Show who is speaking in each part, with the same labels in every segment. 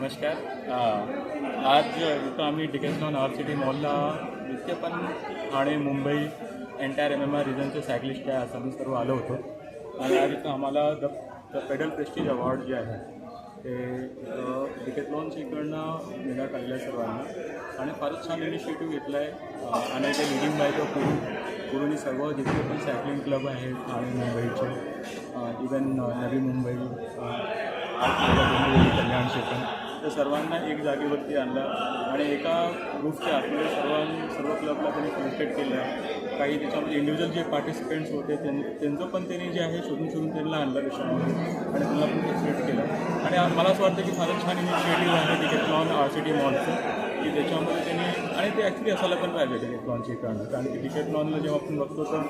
Speaker 1: नमस्कार. आज इथं आम्ही डिकॅथलॉन आर-सी-टी मॉलला जितके पण ठाणे, मुंबई, एंटायर MMR रिजनचे सायकलिस्ट आहे असं आम्ही सर्व आलो होतो. आणि आज इथं आम्हाला द पेडल प्रेस्टीज अवॉर्ड जे आहे ते डिकॅथलॉनच्या इकडनं देण्यात आलेलं आहे सर्वांना. आणि फारच छान इनिशिएटिव्ह घेतला आहे आणि ते लिडिंग बाय द गुरुनी सर्व जितके पण सायकलिंग क्लब आहेत ठाणे मुंबईचे, इवन नवी मुंबई, कल्याण क्षेत्र, तर सर्वांना एक जागेवरती आणलं आणि एका ग्रुपच्या आतमध्ये सर्व क्लबला त्यांनी फेलिसिटेट केलं. काही त्याच्यामध्ये इंडिव्हिज्युअल जे पार्टिसिपेंट्स होते त्यांचं पण त्यांनी जे आहे शोधून त्यांना आणलं त्याच्यामध्ये आणि त्यांना पण फेलिसिटेट केलं. आणि मला असं वाटतं की फारच छान इनिशिएटिव्ह आहे डिकॅथलॉन आर-सी-टी मॉलचं, की त्याच्यामध्ये त्यांनी आणि ते ॲक्च्युली असायला पण पाहिजे डिकॅथलॉनची कारण. कारण की डिकॅथलॉनला जेव्हा आपण बघतो तर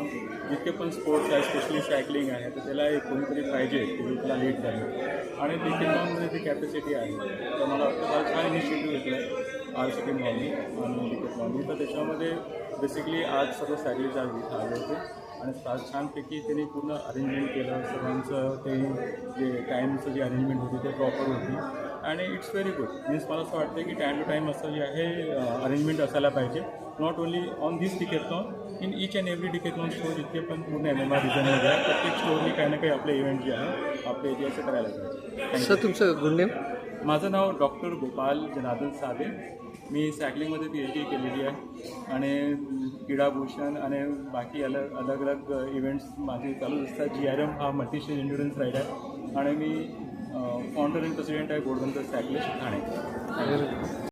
Speaker 1: जितके पण स्पोर्ट्स आहे, स्पेशली सायकलिंग आहे, तर त्याला एक कोणीतरी पाहिजे की त्याला लीड करायला. आणि डिकॅथलॉनमध्ये ती कॅपॅसिटी आहे. तर मला वाटतं फार छान इनिशिएटिव्ह घेतला आहे आर-सी-टी मॉलनी आणि डिकॅथलॉननी. तर त्याच्यामध्ये बेसिकली आज सर्व सायकलिस्ट आज इथं आले होते आणि फार छानपैकी त्यांनी पूर्ण अरेंजमेंट केलं. सर्वांचं ते जे टाईमचं जे अरेंजमेंट होती ते प्रॉपर होती आणि इट्स व्हेरी गुड. मीन्स मला असं वाटतं की टाईम टू टाईम असं जे आहे अरेंजमेंट असायला पाहिजे. Not only on this Decathlon, in each and every Decathlon store जितके पण पूर्ण MMR रिजनमध्ये आहे प्रत्येक स्टोरनी काही ना काही आपले इव्हेंट जे आहे आपल्या एरियाचं करायला पाहिजे.
Speaker 2: सर तुमचं गुड नेम?
Speaker 1: माझं नाव डॉक्टर गोपाल जनार्दन साबे. मी सायकलिंगमध्ये PhD केलेली आहे आणि क्रीडाभूषण आणि बाकी अलग इव्हेंट्स माझे चालू असतात. GRM हा मल्टीस्टेज एंड्युरन्स राईड आहे आणि मी फाउंडर अँड प्रेसिडेंट आहे गोडगंज सायकलिस्ट ठाणे.